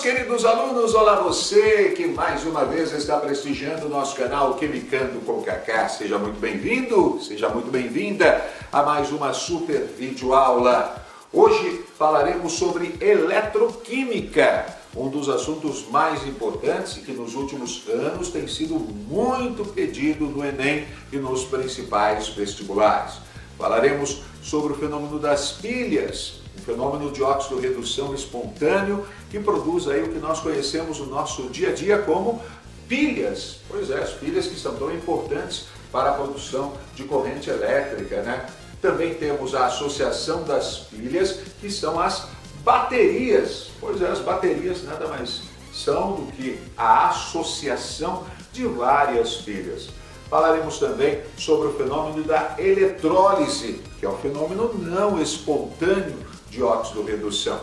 meus queridos alunos, olá você que mais uma vez está prestigiando o nosso canal Quimicando com Kaká. Seja muito bem-vindo, seja muito bem-vinda a mais uma super videoaula. Hoje falaremos sobre eletroquímica, um dos assuntos mais importantes e que nos últimos anos tem sido muito pedido no Enem e nos principais vestibulares. Falaremos sobre o fenômeno das pilhas, um fenômeno de óxido-redução espontâneo que produz aí o que nós conhecemos no nosso dia a dia como pilhas. Pois é, as pilhas que são tão importantes para a produção de corrente elétrica, né? Também temos a associação das pilhas, que são as baterias. Pois é, as baterias nada mais são do que a associação de várias pilhas. Falaremos também sobre o fenômeno da eletrólise, que é um fenômeno não espontâneo de óxido-redução.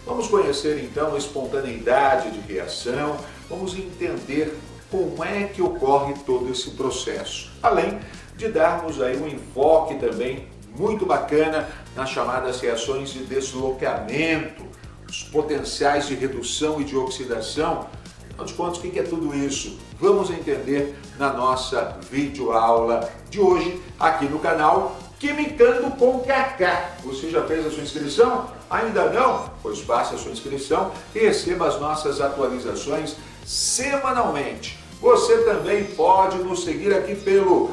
Vamos conhecer então a espontaneidade de reação, vamos entender como é que ocorre todo esse processo, além de darmos aí um enfoque também muito bacana nas chamadas reações de deslocamento, os potenciais de redução e de oxidação. Afinal de contas, o que é tudo isso? Vamos entender na nossa videoaula de hoje aqui no canal Quimicando com Kaká. Você já fez a sua inscrição? Ainda não? Pois faça a sua inscrição e receba as nossas atualizações semanalmente. Você também pode nos seguir aqui pelo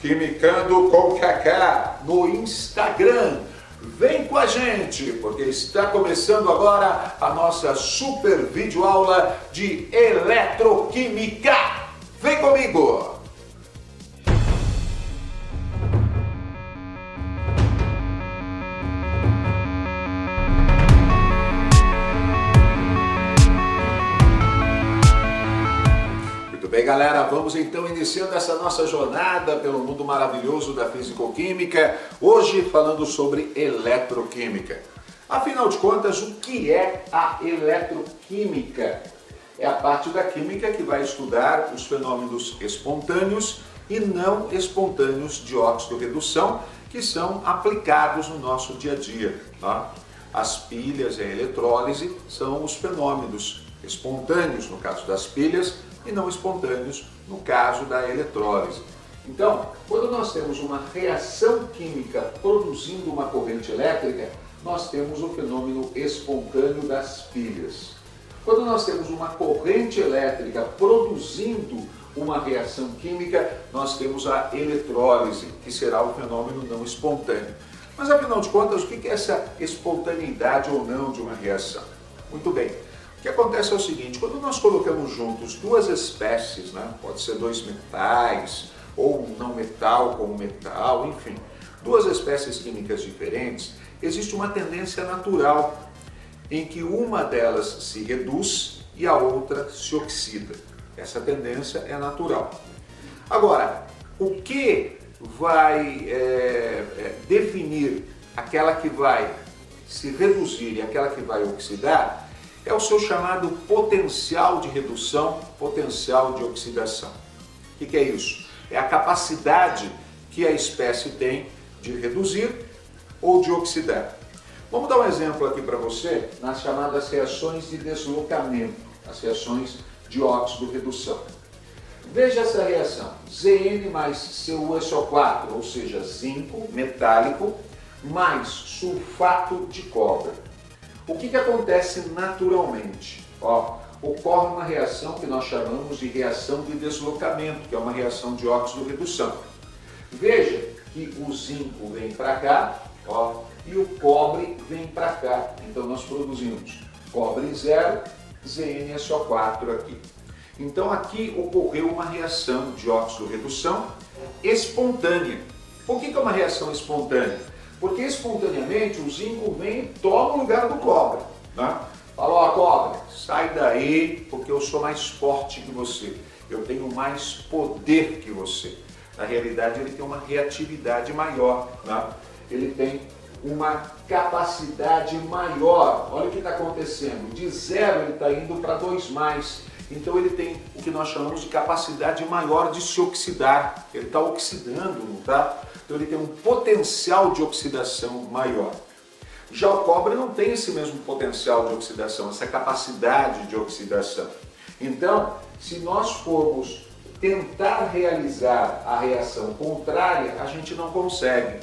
@Quimicando com Kaká no Instagram. Vem com a gente, porque está começando agora a nossa super videoaula de eletroquímica. Vem comigo! Bem, galera, vamos então iniciando essa nossa jornada pelo mundo maravilhoso da fisicoquímica, hoje falando sobre eletroquímica. Afinal de contas, o que é a eletroquímica? É a parte da química que vai estudar os fenômenos espontâneos e não espontâneos de óxido-redução que são aplicados no nosso dia a dia. Tá? As pilhas e a eletrólise são os fenômenos espontâneos, no caso das pilhas, e não espontâneos no caso da eletrólise. Então, quando nós temos uma reação química produzindo uma corrente elétrica, nós temos o fenômeno espontâneo das pilhas. Quando nós temos uma corrente elétrica produzindo uma reação química, nós temos a eletrólise, que será o fenômeno não espontâneo. Mas afinal de contas, o que é essa espontaneidade ou não de uma reação? Muito bem. O que acontece é o seguinte, quando nós colocamos juntos duas espécies, né, pode ser dois metais, ou um não metal com um metal, enfim, duas espécies químicas diferentes, existe uma tendência natural em que uma delas se reduz e a outra se oxida. Essa tendência é natural. Agora, o que vai definir aquela que vai se reduzir e aquela que vai oxidar é o seu chamado potencial de redução, potencial de oxidação. O que é isso? É a capacidade que a espécie tem de reduzir ou de oxidar. Vamos dar um exemplo aqui para você nas chamadas reações de deslocamento, as reações de óxido-redução. Veja essa reação, Zn mais CuSO4, ou seja, zinco metálico, mais sulfato de cobre. O que acontece naturalmente? Ocorre uma reação que nós chamamos de reação de deslocamento, que é uma reação de óxido-redução. Veja que o zinco vem para cá, e o cobre vem para cá. Então nós produzimos cobre 0, ZnSO4 aqui. Então aqui ocorreu uma reação de óxido-redução espontânea. Por que é uma reação espontânea? Porque espontaneamente o zinco vem e toma o lugar do cobre. Né? Fala, cobre, sai daí porque eu sou mais forte que você. Eu tenho mais poder que você. Na realidade ele tem uma reatividade maior. Né? Ele tem uma capacidade maior. Olha o que está acontecendo. De 0 ele está indo para 2+. Então ele tem o que nós chamamos de capacidade maior de se oxidar. Ele está oxidando, não está? Então ele tem um potencial de oxidação maior. Já o cobre não tem esse mesmo potencial de oxidação, essa capacidade de oxidação. Então, se nós formos tentar realizar a reação contrária, a gente não consegue.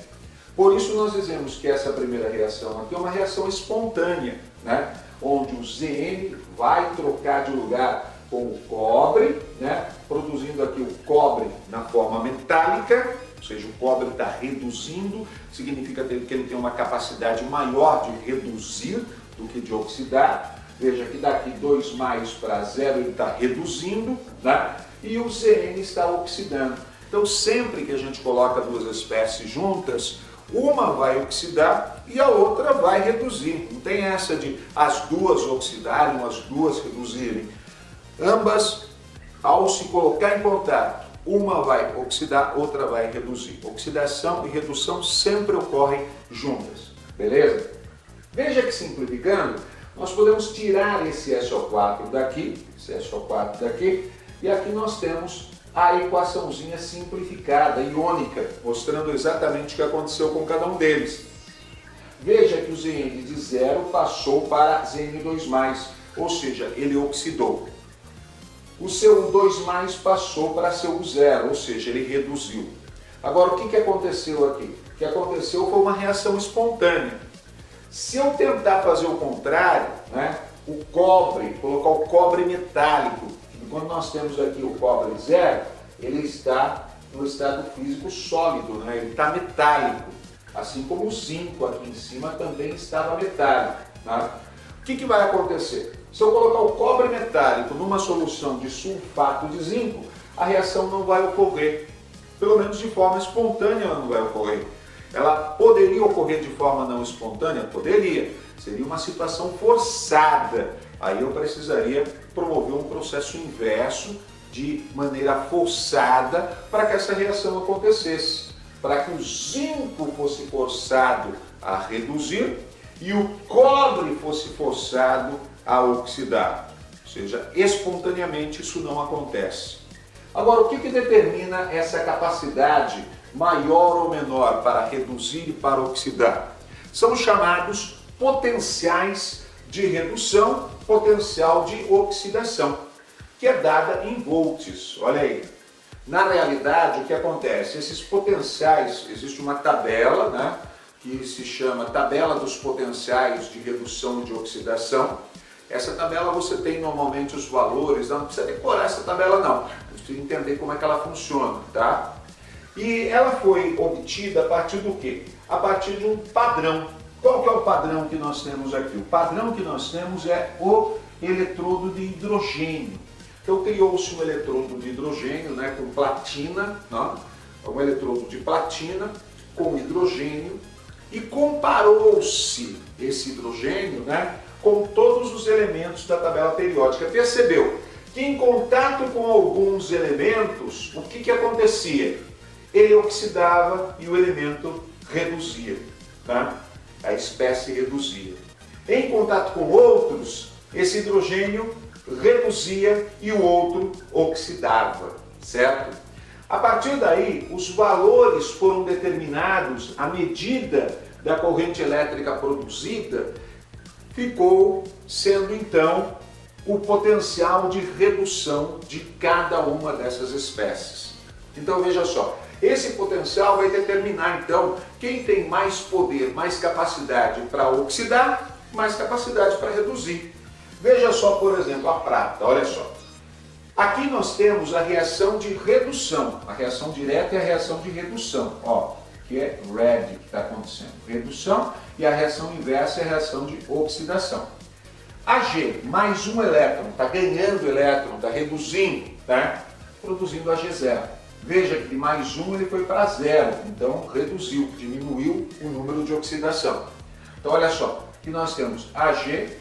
Por isso nós dizemos que essa primeira reação aqui é uma reação espontânea, né? Onde o Zn vai trocar de lugar com o cobre, né? Produzindo aqui o cobre na forma metálica, ou seja, o cobre está reduzindo, significa que ele tem uma capacidade maior de reduzir do que de oxidar. Veja que daqui 2 mais para 0 ele está reduzindo, né? E o Zn está oxidando. Então sempre que a gente coloca duas espécies juntas, uma vai oxidar e a outra vai reduzir. Não tem essa de as duas oxidarem, as duas reduzirem. Ambas, ao se colocar em contato, uma vai oxidar, outra vai reduzir. Oxidação e redução sempre ocorrem juntas, beleza? Veja que simplificando, nós podemos tirar esse SO4 daqui, e aqui nós temos a equaçãozinha simplificada, iônica, mostrando exatamente o que aconteceu com cada um deles. Veja que o Zn de 0 passou para Zn2+, ou seja, ele oxidou. O seu 2+ passou para seu 0, ou seja, ele reduziu. Agora, o que aconteceu aqui? O que aconteceu foi uma reação espontânea. Se eu tentar fazer o contrário, né, o cobre, colocar o cobre metálico, quando nós temos aqui o cobre 0, ele está no estado físico sólido, né, ele está metálico, assim como o zinco aqui em cima também estava metálico. Tá? O que vai acontecer? Se eu colocar o cobre metálico numa solução de sulfato de zinco, a reação não vai ocorrer, pelo menos de forma espontânea ela não vai ocorrer. Ela poderia ocorrer de forma não espontânea? Poderia. Seria uma situação forçada. Aí eu precisaria promover um processo inverso de maneira forçada para que essa reação acontecesse. Para que o zinco fosse forçado a reduzir e o cobre fosse forçado a oxidar. Ou seja, espontaneamente isso não acontece. Agora, o que determina essa capacidade maior ou menor para reduzir e para oxidar? São chamados potenciais de redução, potencial de oxidação, que é dada em volts. Olha aí. Na realidade, o que acontece? Esses potenciais, existe uma tabela, né, que se chama tabela dos potenciais de redução e de oxidação. Essa tabela você tem normalmente os valores, não precisa decorar essa tabela não, precisa entender como é que ela funciona, tá? E ela foi obtida a partir do quê? A partir de um padrão. Qual que é o padrão que nós temos aqui? O padrão que nós temos é o eletrodo de hidrogênio. Então criou-se um eletrodo de hidrogênio, né, com platina, né, um eletrodo de platina com hidrogênio, e comparou-se esse hidrogênio, né, com todos os elementos da tabela periódica. Percebeu que em contato com alguns elementos, o que acontecia? Ele oxidava e o elemento reduzia, tá? A espécie reduzia. Em contato com outros, esse hidrogênio reduzia e o outro oxidava, certo? A partir daí, os valores foram determinados à medida da corrente elétrica produzida, ficou sendo então o potencial de redução de cada uma dessas espécies. Então veja só, esse potencial vai determinar então quem tem mais poder, mais capacidade para oxidar, mais capacidade para reduzir. Veja só, por exemplo, a prata, olha só. Aqui nós temos a reação de redução, a reação direta e a reação de redução, ó, que é red que está acontecendo, redução, e a reação inversa é a reação de oxidação. Ag, mais um elétron, está ganhando elétron, está reduzindo, tá? Produzindo Ag0. Veja que de mais um ele foi para 0, então reduziu, diminuiu o número de oxidação. Então olha só, que nós temos Ag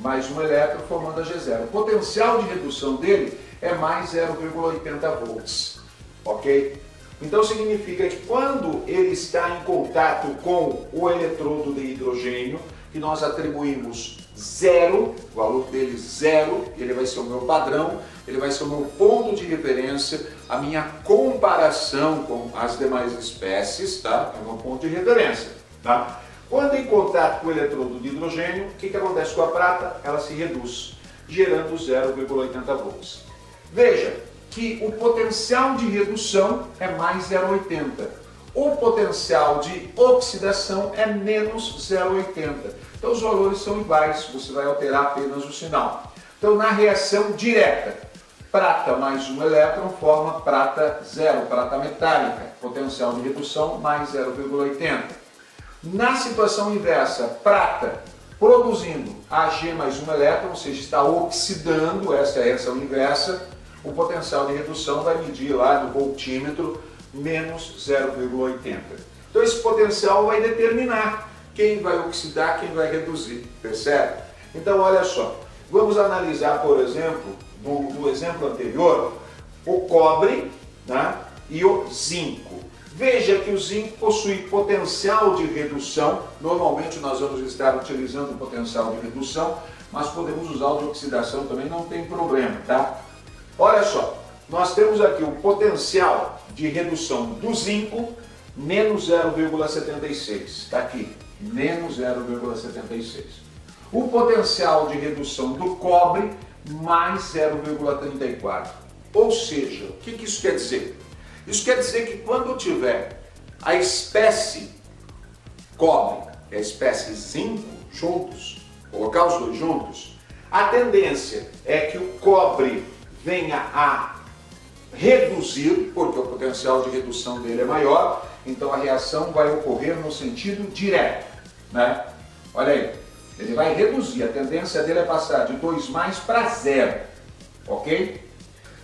mais um elétron formando Ag0. O potencial de redução dele é mais 0,80 volts, ok? Então significa que quando ele está em contato com o eletrodo de hidrogênio, que nós atribuímos 0, o valor dele 0, ele vai ser o meu padrão, ele vai ser o meu ponto de referência, a minha comparação com as demais espécies, tá? É o meu ponto de referência, tá? Quando em contato com o eletrodo de hidrogênio, o que acontece com a prata? Ela se reduz, gerando 0,80 volts. Veja que o potencial de redução é mais 0,80. O potencial de oxidação é menos 0,80. Então os valores são iguais, você vai alterar apenas o sinal. Então na reação direta, prata mais um elétron forma prata zero, prata metálica, potencial de redução mais 0,80. Na situação inversa, prata produzindo Ag mais um elétron, ou seja, está oxidando, essa é a reação inversa, o potencial de redução vai medir lá no voltímetro menos 0,80. Então esse potencial vai determinar quem vai oxidar, quem vai reduzir, percebe? Então olha só, vamos analisar, por exemplo, do exemplo anterior, o cobre, né, e o zinco. Veja que o zinco possui potencial de redução, normalmente nós vamos estar utilizando o potencial de redução, mas podemos usar o de oxidação também, não tem problema, tá? Olha só, nós temos aqui o potencial de redução do zinco, menos 0,76, está aqui, menos 0,76. O potencial de redução do cobre, mais 0,34. Ou seja, o que isso quer dizer? Isso quer dizer que quando tiver a espécie cobre e a espécie zinco juntos, colocar os dois juntos, a tendência é que o cobre venha a reduzir, porque o potencial de redução dele é maior, então a reação vai ocorrer no sentido direto, né? Olha aí, ele vai reduzir, a tendência dele é passar de 2 mais para 0, ok?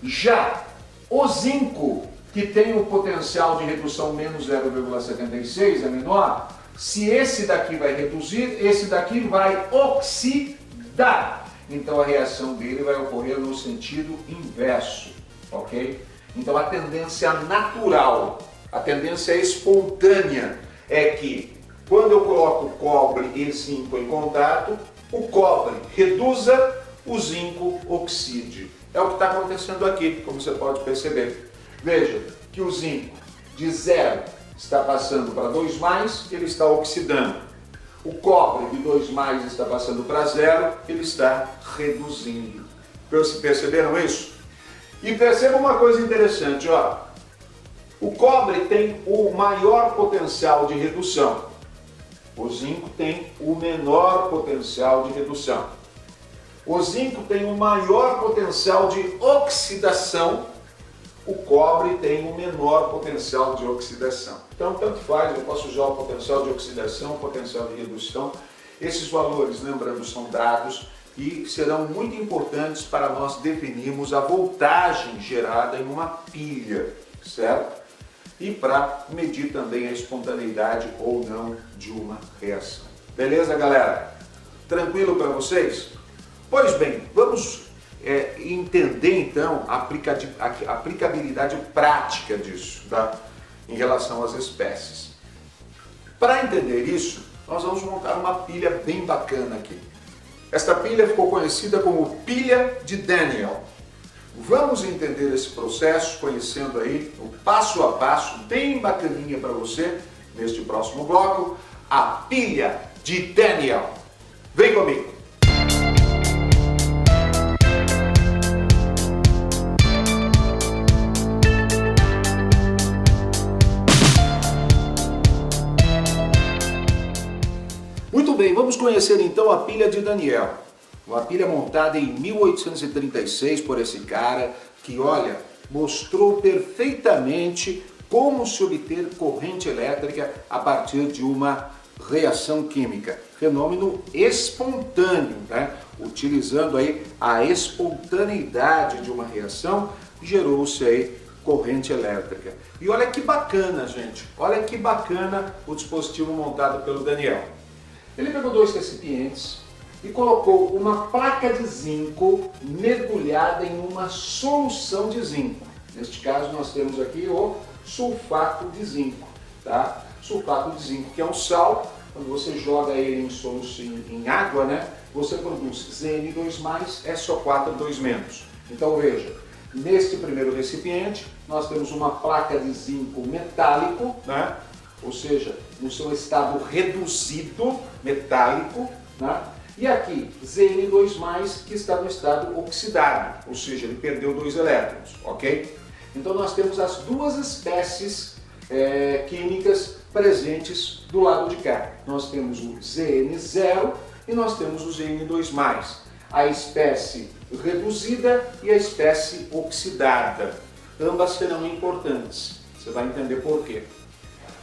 Já o zinco, que tem o potencial de redução menos 0,76, é menor, se esse daqui vai reduzir, esse daqui vai oxidar. Então a reação dele vai ocorrer no sentido inverso, ok? Então a tendência natural, a tendência espontânea é que quando eu coloco cobre e zinco em contato, o cobre reduza, o zinco oxide. É o que está acontecendo aqui, como você pode perceber. Veja que o zinco de 0 está passando para 2 mais, ele está oxidando. O cobre de 2 mais está passando para 0, ele está reduzindo. Perceberam isso? E perceba uma coisa interessante, ó. O cobre tem o maior potencial de redução. O zinco tem o menor potencial de redução. O zinco tem o maior potencial de oxidação. O cobre tem o menor potencial de oxidação. Então, tanto faz, eu posso usar o potencial de oxidação, o potencial de redução. Esses valores, lembrando, são dados e serão muito importantes para nós definirmos a voltagem gerada em uma pilha, certo? E para medir também a espontaneidade ou não de uma reação. Beleza, galera? Tranquilo para vocês? Pois bem, vamos entender então a aplicabilidade prática disso, tá? Em relação às espécies. Para entender isso, nós vamos montar uma pilha bem bacana aqui. Esta pilha ficou conhecida como pilha de Daniell. Vamos entender esse processo, conhecendo aí o passo a passo, bem bacaninha para você, neste próximo bloco, a pilha de Daniell. Vem comigo! Muito bem, vamos conhecer então a pilha de Daniell. Uma pilha montada em 1836 por esse cara que, olha, mostrou perfeitamente como se obter corrente elétrica a partir de uma reação química. Fenômeno espontâneo, né? Utilizando aí a espontaneidade de uma reação, gerou-se aí corrente elétrica. E olha que bacana, gente. Olha que bacana o dispositivo montado pelo Daniell. Ele pegou 2 recipientes e colocou uma placa de zinco mergulhada em uma solução de zinco. Neste caso nós temos aqui o sulfato de zinco, tá? Sulfato de zinco, que é um sal, quando você joga ele em solução em água, né? Você produz Zn2+, SO4 2-. Então veja, neste primeiro recipiente nós temos uma placa de zinco metálico, né? ou seja, no seu estado reduzido, metálico, né? E aqui, Zn2+, que está no estado oxidado, ou seja, ele perdeu 2 elétrons, ok? Então nós temos as duas espécies químicas presentes do lado de cá. Nós temos o Zn0 e nós temos o Zn2+, a espécie reduzida e a espécie oxidada. Ambas serão importantes, você vai entender por quê.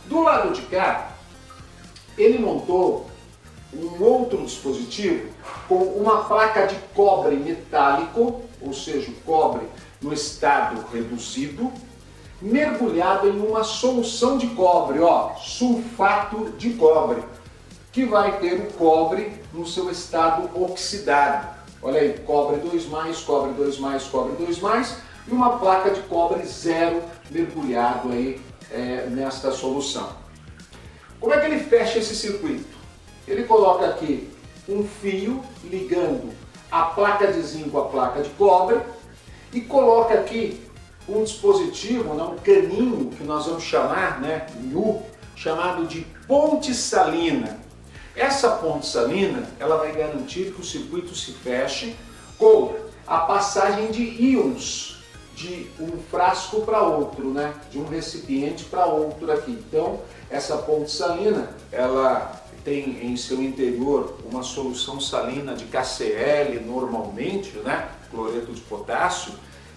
Do lado de cá, ele montou um outro dispositivo com uma placa de cobre metálico, ou seja, o cobre no estado reduzido, mergulhado em uma solução de cobre, sulfato de cobre, que vai ter o cobre no seu estado oxidado. Olha aí, cobre 2+, cobre 2+, cobre 2+, e uma placa de cobre 0 mergulhado aí nesta solução. Como é que ele fecha esse circuito? Ele coloca aqui um fio ligando a placa de zinco à placa de cobre e coloca aqui um dispositivo, um caninho que nós vamos chamar, chamado de ponte salina. Essa ponte salina, ela vai garantir que o circuito se feche com a passagem de íons de um frasco para outro, de um recipiente para outro aqui. Então, essa ponte salina, ela tem em seu interior uma solução salina de KCl normalmente, cloreto de potássio,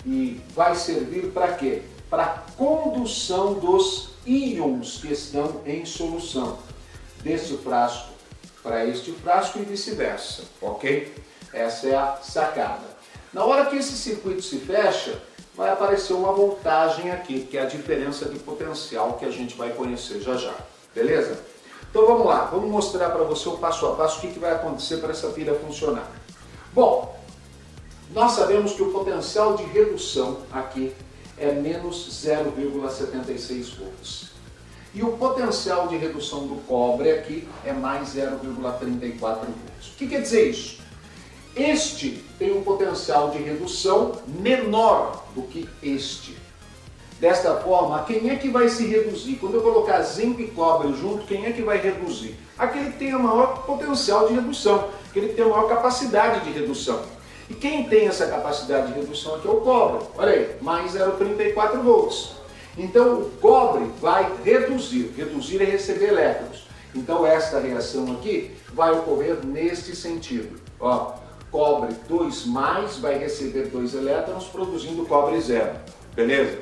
e vai servir para quê? Para a condução dos íons que estão em solução, desse frasco para este frasco e vice-versa, ok? Essa é a sacada. Na hora que esse circuito se fecha, vai aparecer uma voltagem aqui, que é a diferença de potencial que a gente vai conhecer já já, beleza? Então vamos lá, vamos mostrar para você o passo a passo o que vai acontecer para essa pilha funcionar. Bom, nós sabemos que o potencial de redução aqui é menos 0,76 volts. E o potencial de redução do cobre aqui é mais 0,34 volts. O que quer dizer isso? Este tem um potencial de redução menor do que este. Desta forma, quem é que vai se reduzir? Quando eu colocar zinco e cobre junto, quem é que vai reduzir? Aquele que tem o maior potencial de redução, aquele que tem a maior capacidade de redução. E quem tem essa capacidade de redução aqui é o cobre. Olha aí, mais 0,34 volts. Então o cobre vai reduzir. Reduzir é receber elétrons. Então esta reação aqui vai ocorrer neste sentido. Cobre 2+, vai receber 2 elétrons, produzindo cobre 0. Beleza?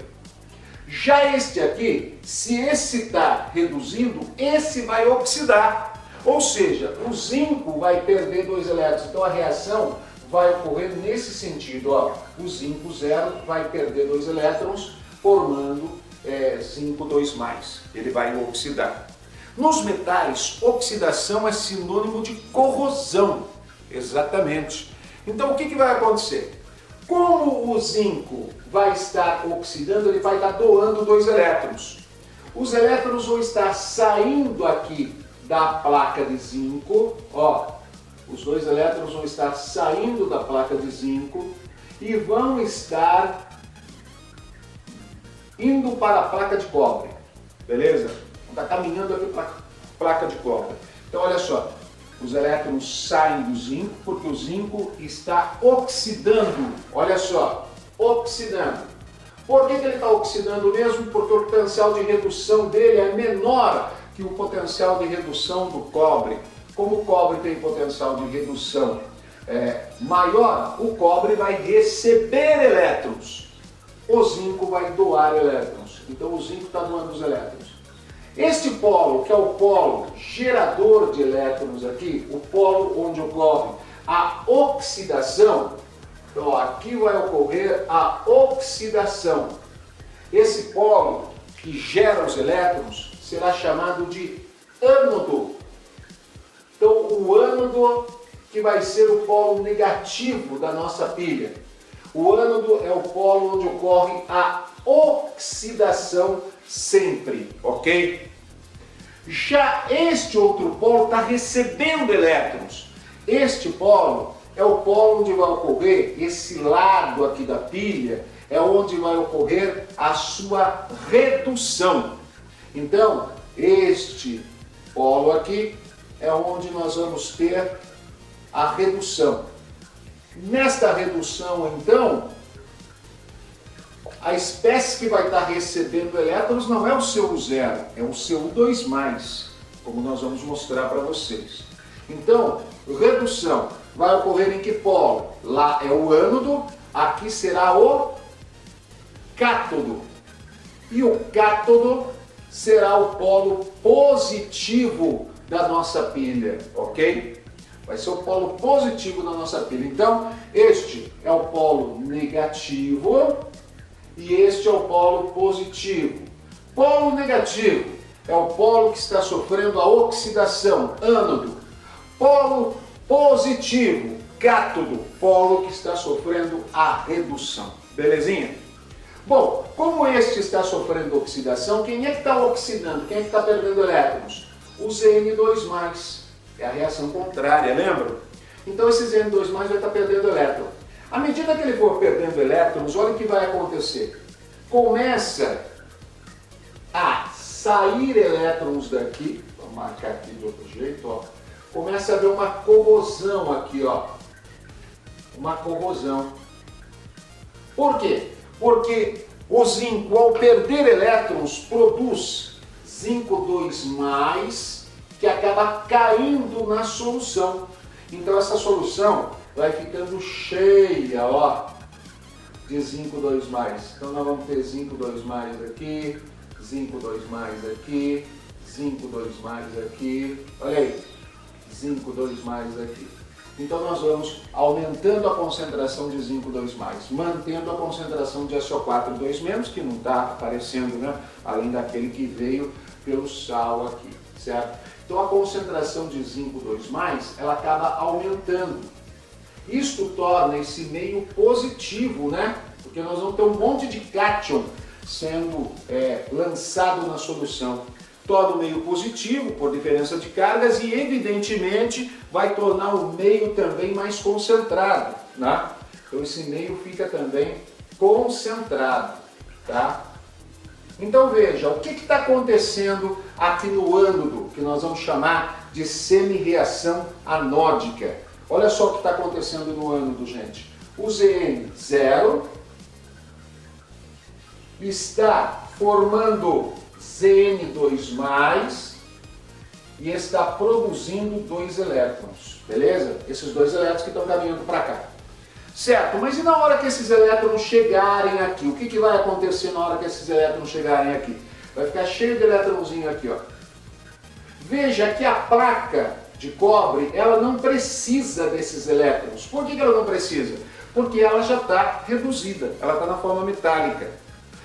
Já este aqui, se esse está reduzindo, esse vai oxidar. Ou seja, o zinco vai perder 2 elétrons. Então a reação vai ocorrer nesse sentido. O zinco 0 vai perder 2 elétrons, formando zinco 2+. Ele vai oxidar. Nos metais, oxidação é sinônimo de corrosão. Exatamente. Então o que vai acontecer? Como o zinco vai estar oxidando, ele vai estar doando 2 elétrons. Os elétrons vão estar saindo aqui da placa de zinco, os 2 elétrons vão estar saindo da placa de zinco e vão estar indo para a placa de cobre, beleza? Vão estar caminhando aqui para a placa de cobre. Então olha só, os elétrons saem do zinco porque o zinco está oxidando, olha só, oxidando. Por que ele está oxidando mesmo? Porque o potencial de redução dele é menor que o potencial de redução do cobre. Como o cobre tem potencial de redução maior, o cobre vai receber elétrons. O zinco vai doar elétrons. Então o zinco está doando os elétrons. Este polo, que é o polo gerador de elétrons aqui, o polo onde ocorre a oxidação, então aqui vai ocorrer a oxidação. Esse polo que gera os elétrons será chamado de ânodo. Então o ânodo que vai ser o polo negativo da nossa pilha. O ânodo é o polo onde ocorre a oxidação sempre, ok? Já este outro polo está recebendo elétrons. Este polo é o polo onde vai ocorrer, esse lado aqui da pilha, é onde vai ocorrer a sua redução. Então, Este polo aqui é onde nós vamos ter a redução. Nesta redução, então, a espécie que vai estar recebendo elétrons não é o CU0, é o CU2+, como nós vamos mostrar para vocês. Então, redução vai ocorrer em que polo? Lá é o ânodo, aqui será o cátodo. E o cátodo será o polo positivo da nossa pilha, ok? Vai ser o polo positivo da nossa pilha. Então, este é o polo negativo e este é o polo positivo. Polo negativo é o polo que está sofrendo a oxidação, ânodo. Polo positivo, cátodo, polo que está sofrendo a redução. Belezinha? Bom, como este está sofrendo oxidação, quem é que está oxidando? Quem é que está perdendo elétrons? O Zn2+. É a reação contrária, lembra? Então esse Zn2+ vai estar perdendo elétrons. À medida que ele for perdendo elétrons, olha o que vai acontecer. Começa a sair elétrons daqui, vou marcar aqui de outro jeito, ó. Começa a haver uma corrosão aqui, ó. Uma corrosão. Por quê? Porque o zinco, ao perder elétrons, produz zinco 2+, que acaba caindo na solução. Então essa solução vai ficando cheia, ó, de zinco 2+. Então nós vamos ter zinco 2+ aqui, zinco 2+ aqui, zinco 2+ aqui, olha aí, zinco 2+ aqui. Então nós vamos aumentando a concentração de zinco 2+, mantendo a concentração de SO4 2-, que não está aparecendo, né? Além daquele que veio pelo sal aqui, certo? Então a concentração de zinco 2+, ela acaba aumentando. Isto torna esse meio positivo, né? Porque nós vamos ter um monte de cátion sendo lançado na solução. Torna o meio positivo por diferença de cargas e, evidentemente, vai tornar o meio também mais concentrado, né? Então esse meio fica também concentrado, tá? Então veja, o que está acontecendo aqui no ânodo, que nós vamos chamar de semi-reação anódica. Olha só o que está acontecendo no ânodo, gente. O Zn0 está formando Zn2+, e está produzindo 2 elétrons, beleza? Esses 2 elétrons que estão caminhando para cá. Certo, mas e na hora que esses elétrons chegarem aqui? O que vai acontecer na hora que esses elétrons chegarem aqui? Vai ficar cheio de elétronzinho aqui, ó. Veja que a placa de cobre, ela não precisa desses elétrons. Por que ela não precisa? Porque ela já está reduzida, ela está na forma metálica.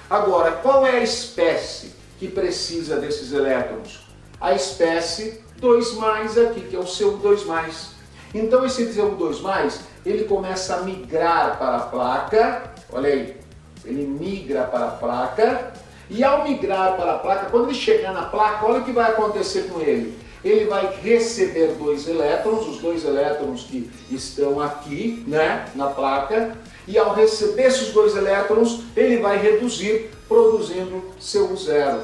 Agora, qual é a espécie que precisa desses elétrons? A espécie 2+ aqui, que é o CU2+. Então esse CU2+, ele começa a migrar para a placa, olha aí, ele migra para a placa, e ao migrar para a placa, quando ele chegar na placa, olha o que vai acontecer com ele. Ele vai receber 2 elétrons, os 2 elétrons que estão aqui, né, na placa, e ao receber esses 2 elétrons, ele vai reduzir, produzindo CU0.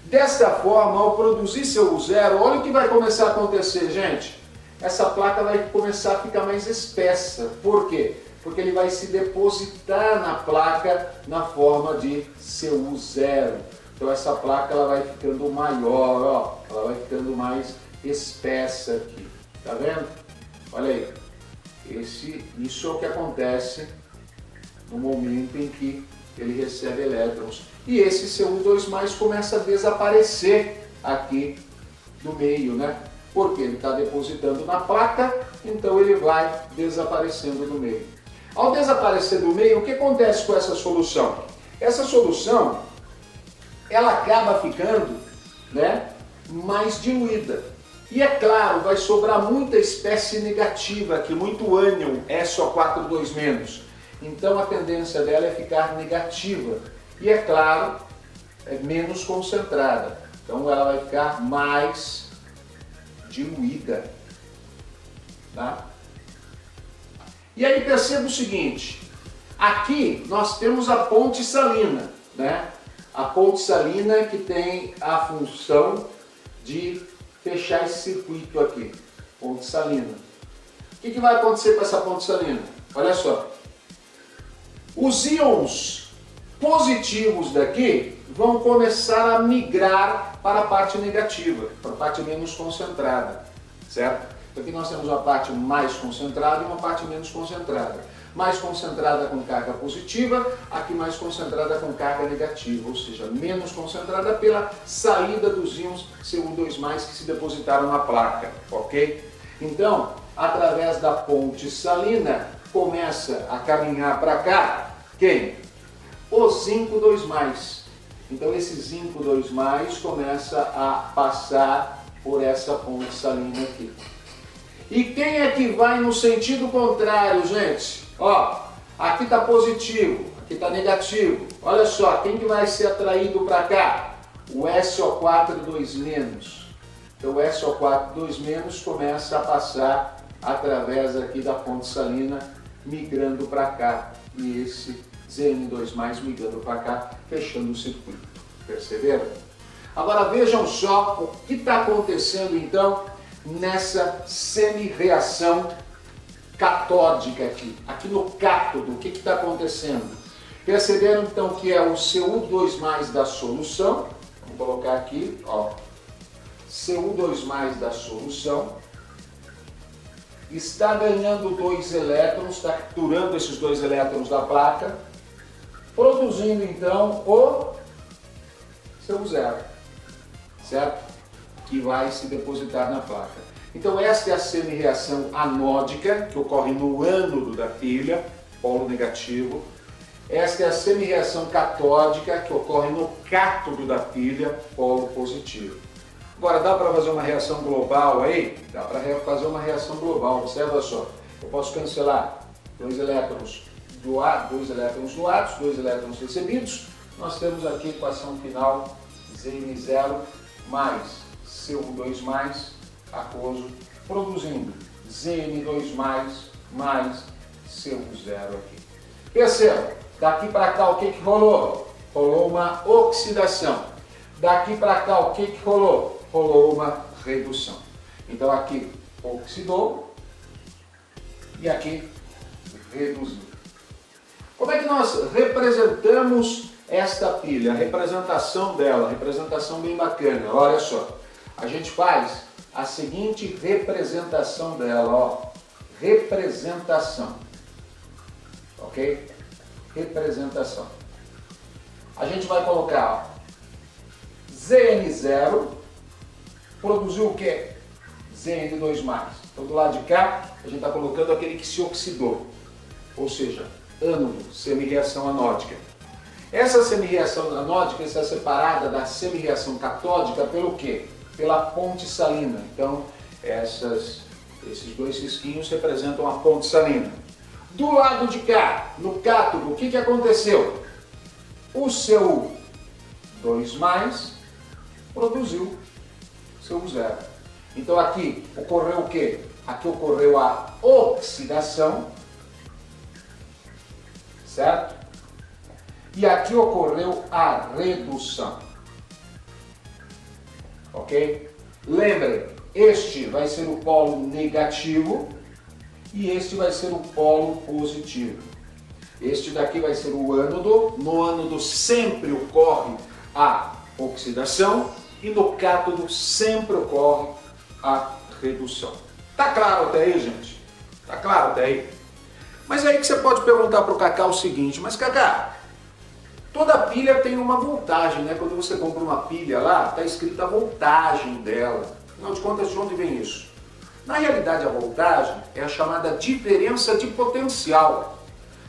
Desta forma, ao produzir CU0, olha o que vai começar a acontecer, gente. Essa placa vai começar a ficar mais espessa. Por quê? Porque ele vai se depositar na placa na forma de CU0. Então essa placa ela vai ficando maior, ó, ela vai ficando mais espessa aqui. Tá vendo? Olha aí. Isso é o que acontece no momento em que ele recebe elétrons. E esse CU2+ começa a desaparecer aqui do meio, né? Porque ele está depositando na placa, então ele vai desaparecendo do meio. Ao desaparecer do meio, o que acontece com essa solução? Essa solução, ela acaba ficando, né, mais diluída. E é claro, vai sobrar muita espécie negativa aqui, muito ânion, SO4 2-. Então a tendência dela é ficar negativa. E é claro, é menos concentrada. Então ela vai ficar mais diluída, tá? E aí perceba o seguinte, aqui nós temos a ponte salina, né? A ponte salina que tem a função de fechar esse circuito aqui, ponte salina. O que vai acontecer com essa ponte salina? Olha só. Os íons positivos daqui vão começar a migrar para a parte negativa, para a parte menos concentrada, certo? Então aqui nós temos uma parte mais concentrada e uma parte menos concentrada. Mais concentrada com carga positiva, aqui mais concentrada com carga negativa, ou seja, menos concentrada pela saída dos íons CO2+, que se depositaram na placa, ok? Então, através da ponte salina, começa a caminhar para cá, quem? O zinco 2+. Então esse zinco 2+, começa a passar por essa ponte salina aqui. E quem é que vai no sentido contrário, gente? Ó, aqui está positivo, aqui está negativo. Olha só, quem que vai ser atraído para cá? O SO4 2-. Então o SO4 2- começa a passar através aqui da ponte salina, migrando para cá. E esse Zn2+ migrando para cá, fechando o circuito. Perceberam? Agora vejam só o que está acontecendo então nessa semi-reação catódica aqui no cátodo. O que está acontecendo? Perceberam então que é o Cu2+ da solução, vamos colocar aqui, ó, Cu2+ da solução, está ganhando 2 elétrons, está capturando esses 2 elétrons da placa, produzindo então o Cu0, certo? Que vai se depositar na placa. Então esta é a semi-reação anódica, que ocorre no ânodo da pilha, polo negativo. Esta é a semi-reação catódica, que ocorre no cátodo da pilha, polo positivo. Agora, dá para fazer uma reação global aí? Dá para fazer uma reação global, observa só. Eu posso cancelar 2 elétrons doados, 2 elétrons recebidos. Nós temos aqui a equação final Zn0 mais Cu2+ aquoso, produzindo Zn2+ mais Cu0 aqui. Perceba, daqui para cá o que rolou? Rolou uma oxidação. Daqui para cá o que rolou? Rolou uma redução. Então aqui oxidou e aqui reduziu. Como é que nós representamos esta pilha? A representação dela, representação bem bacana. Olha só, a gente faz a seguinte representação dela, ó, representação, ok? Representação. A gente vai colocar, ó, Zn0 produziu o quê? Zn2+. Então do lado de cá, a gente está colocando aquele que se oxidou, ou seja, ânodo, semi-reação anódica. Essa semi-reação anódica está separada da semi-reação catódica pelo quê? Pela ponte salina. Então, esses 2 risquinhos representam a ponte salina. Do lado de cá, no cátodo, o que aconteceu? O Cu2+ produziu Cu0. Então aqui ocorreu o quê? Aqui ocorreu a oxidação, certo? E aqui ocorreu a redução. Ok? Lembrem, este vai ser o polo negativo e este vai ser o polo positivo. Este daqui vai ser o ânodo. No ânodo sempre ocorre a oxidação e no cátodo sempre ocorre a redução. Tá claro até aí, gente? Tá claro até aí? Mas aí que você pode perguntar para o Cacá o seguinte, mas Cacá, toda pilha tem uma voltagem, né? Quando você compra uma pilha lá, está escrita a voltagem dela. Afinal de contas, de onde vem isso? Na realidade, a voltagem é a chamada diferença de potencial.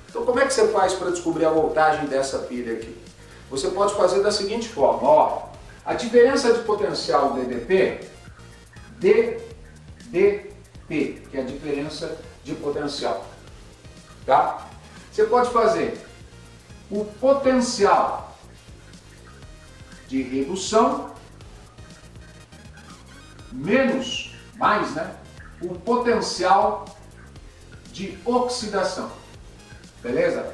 Então, como é que você faz para descobrir a voltagem dessa pilha aqui? Você pode fazer da seguinte forma, ó. A diferença de potencial DDP, DDP, que é a diferença de potencial, tá? Você pode fazer o potencial de redução mais, né? O potencial de oxidação, beleza?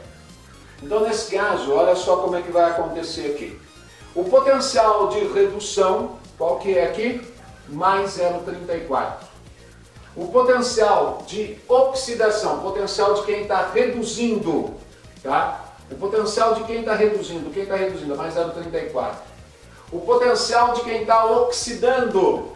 Então nesse caso, olha só como é que vai acontecer aqui. O potencial de redução, qual que é aqui? Mais 0,34. O potencial de oxidação, potencial de quem está reduzindo, tá? O potencial de quem está reduzindo é mais 0,34. O potencial de quem está oxidando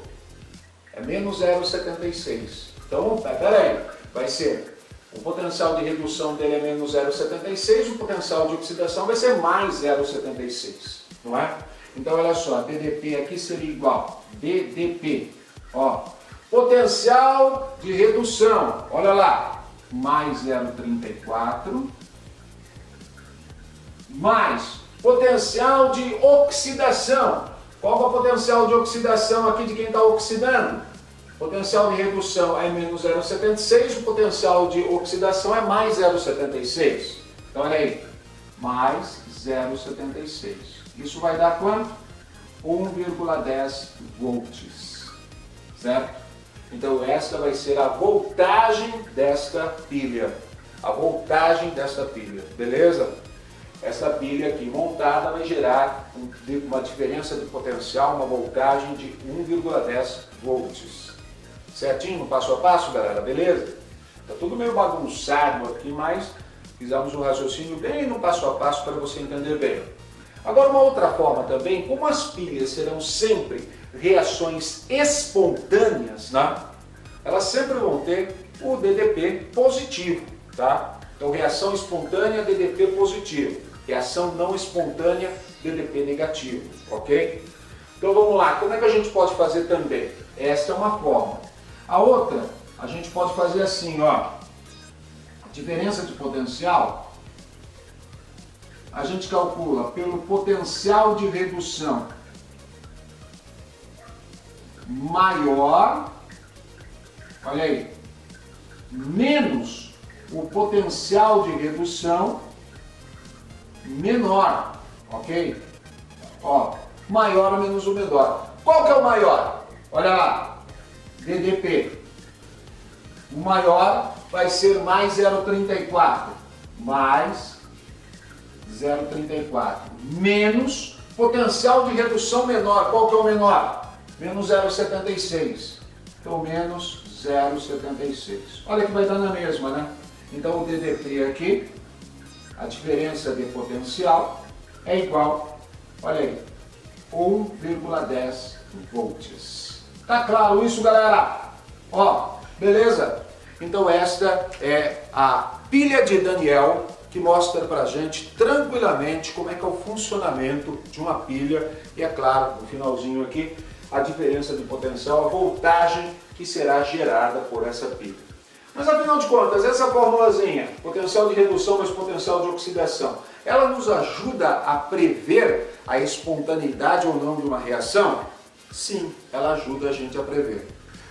é menos 0,76. Então, peraí, vai ser, o potencial de redução dele é menos 0,76, o potencial de oxidação vai ser mais 0,76, não é? Então, olha só, DDP aqui seria igual, DDP, ó, potencial de redução, olha lá, mais 0,34, mais potencial de oxidação. Qual é o potencial de oxidação aqui de quem está oxidando? Potencial de redução é menos 0,76, o potencial de oxidação é mais 0,76. Então, olha aí, mais 0,76. Isso vai dar quanto? 1,10 volts, certo? Então, esta vai ser a voltagem desta pilha. A voltagem desta pilha, beleza? Essa pilha aqui montada vai gerar uma diferença de potencial, uma voltagem de 1,10 volts. Certinho, no passo a passo, galera, beleza? Tá tudo meio bagunçado aqui, mas fizemos um raciocínio bem no passo a passo para você entender bem. Agora, uma outra forma também, como as pilhas serão sempre reações espontâneas, né? Elas sempre vão ter o DDP positivo, tá? Então, reação espontânea, DDP positivo. Reação não espontânea, DDP negativo, ok? Então, vamos lá. Como é que a gente pode fazer também? Esta é uma forma. A outra, a gente pode fazer assim, ó. Diferença de potencial, a gente calcula pelo potencial de redução maior, olha aí, menos o potencial de redução menor, ok? Ó, maior menos o menor. Qual que é o maior? Olha lá, DDP. O maior vai ser mais 0,34, mais 0,34, menos potencial de redução menor. Qual que é o menor? Menos 0,76. Então, menos 0,76. Olha que vai dar na mesma, né? Então, o DDP aqui, a diferença de potencial é igual, olha aí, 1,10 volts. Tá claro isso, galera? Ó, beleza? Então esta é a pilha de Daniel, que mostra pra gente tranquilamente como é que é o funcionamento de uma pilha e, é claro, no finalzinho aqui, a diferença de potencial, a voltagem que será gerada por essa pilha. Mas afinal de contas, essa formulazinha, potencial de redução mais potencial de oxidação, ela nos ajuda a prever a espontaneidade ou não de uma reação? Sim, ela ajuda a gente a prever.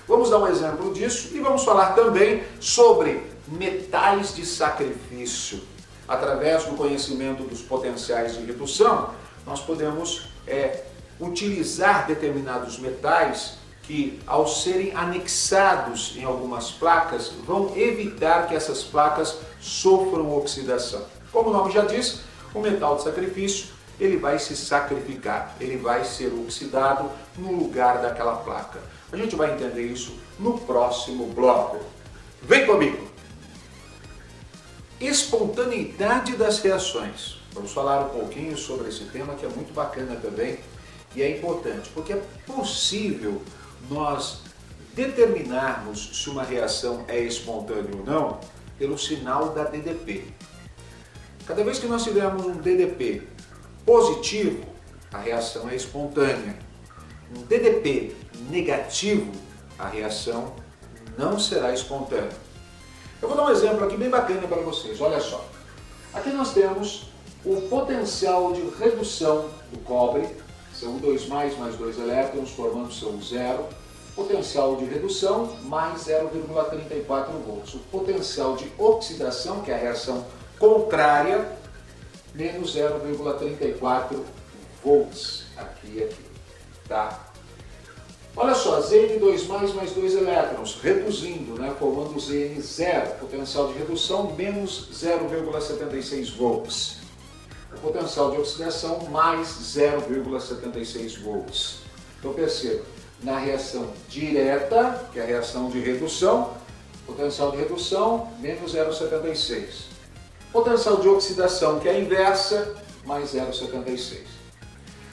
Vamos dar um exemplo disso e vamos falar também sobre metais de sacrifício. Através do conhecimento dos potenciais de redução, nós podemos utilizar determinados metais que, ao serem anexados em algumas placas, vão evitar que essas placas sofram oxidação. Como o nome já diz, o metal de sacrifício, ele vai se sacrificar, ele vai ser oxidado no lugar daquela placa. A gente vai entender isso no próximo bloco. Vem comigo! Espontaneidade das reações. Vamos falar um pouquinho sobre esse tema que é muito bacana também e é importante, porque é possível nós determinarmos se uma reação é espontânea ou não pelo sinal da DDP. Cada vez que nós tivermos um DDP positivo, a reação é espontânea. Um DDP negativo, a reação não será espontânea. Eu vou dar um exemplo aqui bem bacana para vocês, olha só. Aqui nós temos o potencial de redução do cobre, são 2 mais 2 elétrons, formando seu zero. Potencial de redução, mais 0,34 volts. O potencial de oxidação, que é a reação contrária, menos 0,34 volts. Aqui e aqui, tá? Olha só, Zn2 mais 2 elétrons, reduzindo, né, formando Zn0, potencial de redução, menos 0,76 volts. o potencial de oxidação mais 0,76 volts. Então perceba, na reação direta, que é a reação de redução, potencial de redução menos 0,76. Potencial de oxidação, que é a inversa, mais 0,76.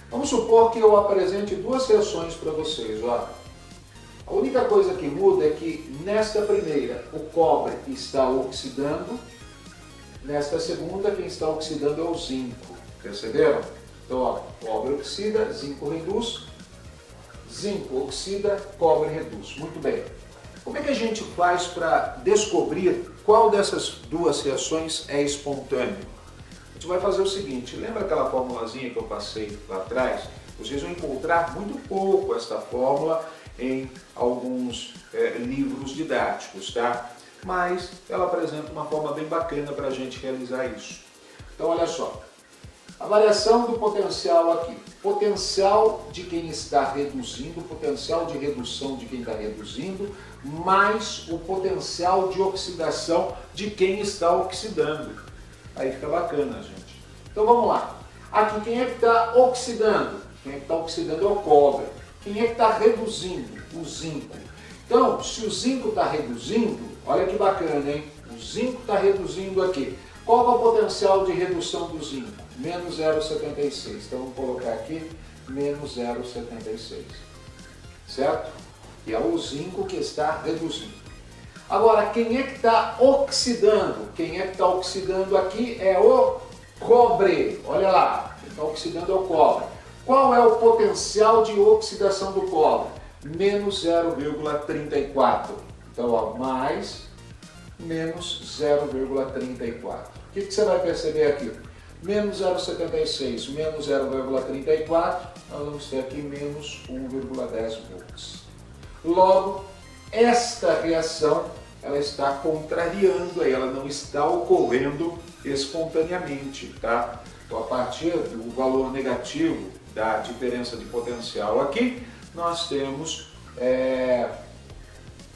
Vamos supor que eu apresente duas reações para vocês. Ó. A única coisa que muda é que nesta primeira o cobre está oxidando, nesta segunda quem está oxidando é o zinco. Perceberam? Então, ó, cobre oxida, zinco reduz, zinco oxida, cobre reduz. Muito bem. Como é que a gente faz para descobrir qual dessas duas reações é espontâneo? A gente vai fazer o seguinte, lembra aquela formulazinha que eu passei lá atrás? Vocês vão encontrar muito pouco esta fórmula em alguns livros didáticos, tá? Mas ela apresenta uma forma bem bacana para a gente realizar isso. Então olha só, a variação do potencial aqui, potencial de quem está reduzindo, potencial de redução de quem está reduzindo, mais o potencial de oxidação de quem está oxidando. Aí fica bacana, gente. Então vamos lá. Aqui quem é que está oxidando? Quem é que está oxidando é o cobre. Quem é que está reduzindo? O zinco. Então, se o zinco está reduzindo, olha que bacana, hein? O zinco está reduzindo aqui. Qual é o potencial de redução do zinco? Menos 0,76. Então vamos colocar aqui menos 0,76. Certo? E é o zinco que está reduzindo. Agora, quem é que está oxidando? Quem é que está oxidando aqui é o cobre. Olha lá, quem está oxidando é o cobre. Qual é o potencial de oxidação do cobre? Menos 0,34. Então, ó, mais menos 0,34. O que você vai perceber aqui? Menos 0,76 menos 0,34, nós vamos ter aqui menos 1,10 volts. Logo, esta reação ela está contrariando, ela não está ocorrendo espontaneamente, tá? Então, a partir do valor negativo da diferença de potencial aqui, nós temos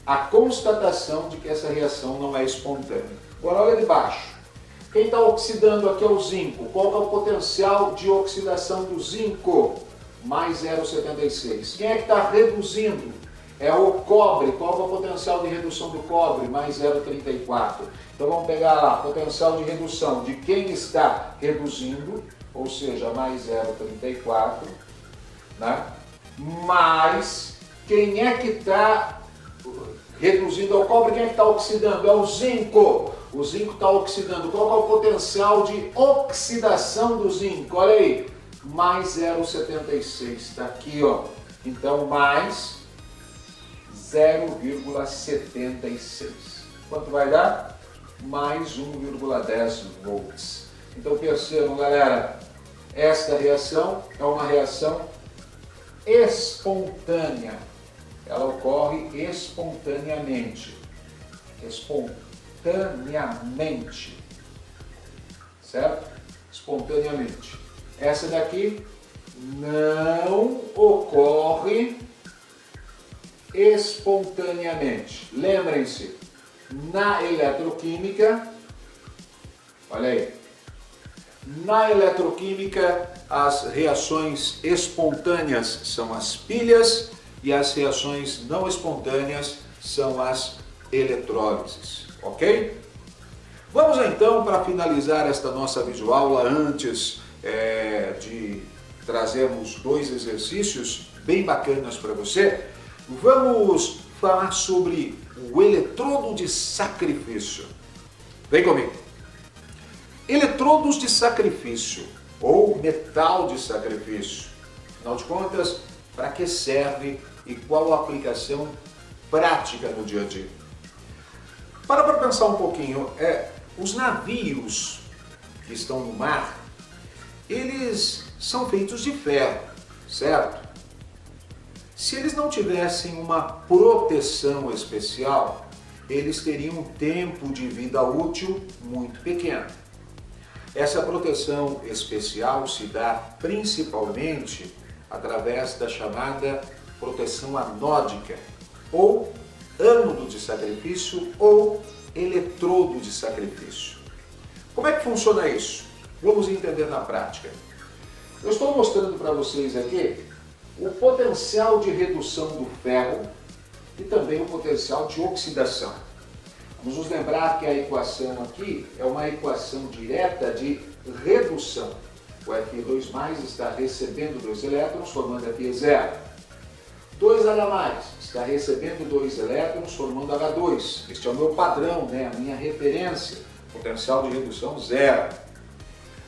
a constatação de que essa reação não é espontânea. Agora, olha de baixo. Quem está oxidando aqui é o zinco. Qual é o potencial de oxidação do zinco? Mais 0,76. Quem é que está reduzindo? É o cobre. Qual é o potencial de redução do cobre? Mais 0,34. Então vamos pegar lá, potencial de redução de quem está reduzindo, ou seja, mais 0,34, né? Mais quem é que está reduzindo ao cobre, quem é que está oxidando? É o zinco. O zinco está oxidando. Qual é o potencial de oxidação do zinco? Olha aí, mais 0,76. Está aqui, ó. Então, mais 0,76. Quanto vai dar? Mais 1,10 volts. Então, percebam, galera, esta reação é uma reação espontânea. Ela ocorre espontaneamente. Espontaneamente. Certo? Espontaneamente. Essa daqui não ocorre espontaneamente. Lembrem-se, na eletroquímica, olha aí, na eletroquímica as reações espontâneas são as pilhas e as reações não espontâneas são as eletrólises, ok? Vamos então, para finalizar esta nossa videoaula, antes de trazermos dois exercícios bem bacanas para você, vamos falar sobre o eletrodo de sacrifício. Vem comigo. Eletrodos de sacrifício ou metal de sacrifício. Afinal de contas, para que serve e qual a aplicação prática no dia a dia? Para pensar um pouquinho, os navios que estão no mar, eles são feitos de ferro, certo? Se eles não tivessem uma proteção especial, eles teriam um tempo de vida útil muito pequeno. Essa proteção especial se dá principalmente através da chamada proteção anódica, ou ânodo de sacrifício, ou eletrodo de sacrifício. Como é que funciona isso? Vamos entender na prática. Eu estou mostrando para vocês aqui o potencial de redução do ferro e também o potencial de oxidação. Vamos nos lembrar que a equação aqui é uma equação direta de redução. O Fe2+ está recebendo 2 elétrons, formando Fe0. 2H+, está recebendo 2 elétrons, formando H2. Este é o meu padrão, né? A minha referência. Potencial de redução 0.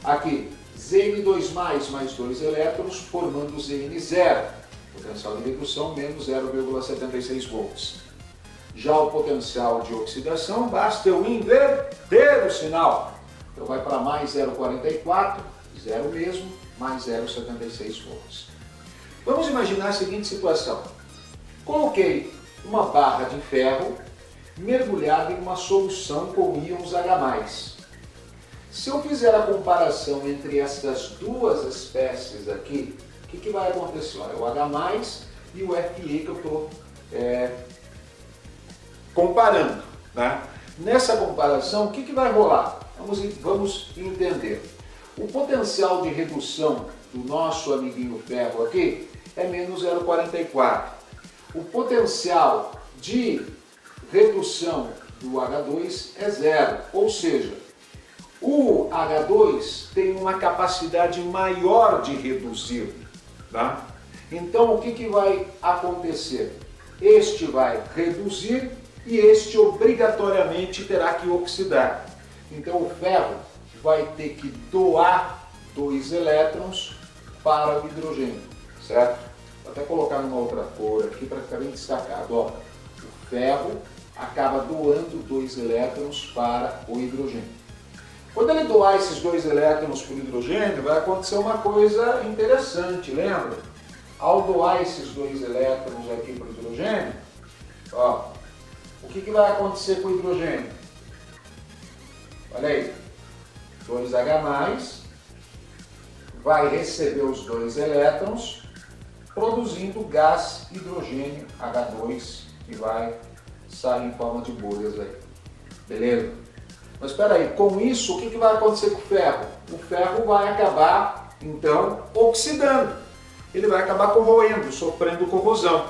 Aqui, Zn2+, mais 2 elétrons, formando Zn0. Potencial de redução menos 0,76 volts. Já o potencial de oxidação, basta eu inverter o sinal. Então vai para mais 0,44, zero mesmo, mais 0,76 volts. Vamos imaginar a seguinte situação. Coloquei uma barra de ferro mergulhada em uma solução com íons H+. Se eu fizer a comparação entre essas duas espécies aqui, o que vai acontecer? Olha, o H+, e o Fe que eu estou comparando. Né? Nessa comparação, o que vai rolar? Vamos entender. O potencial de redução do nosso amiguinho ferro aqui é menos 0,44. O potencial de redução do H2 é 0, ou seja, o H2 tem uma capacidade maior de reduzir. Tá? Então o que vai acontecer? Este vai reduzir e este obrigatoriamente terá que oxidar. Então o ferro vai ter que doar 2 elétrons para o hidrogênio, certo? Vou até colocar numa outra cor aqui para ficar bem destacado. Ó, o ferro acaba doando 2 elétrons para o hidrogênio. Quando ele doar esses 2 elétrons para o hidrogênio, vai acontecer uma coisa interessante, lembra? Ao doar esses 2 elétrons aqui para o hidrogênio, ó, o que vai acontecer com o hidrogênio? Olha aí, 2H+, vai receber os 2 elétrons, produzindo gás hidrogênio H2, que vai sair em forma de bolhas aí. Beleza? Mas espera aí, com isso, o que vai acontecer com o ferro? O ferro vai acabar, então, oxidando. Ele vai acabar corroendo, sofrendo corrosão.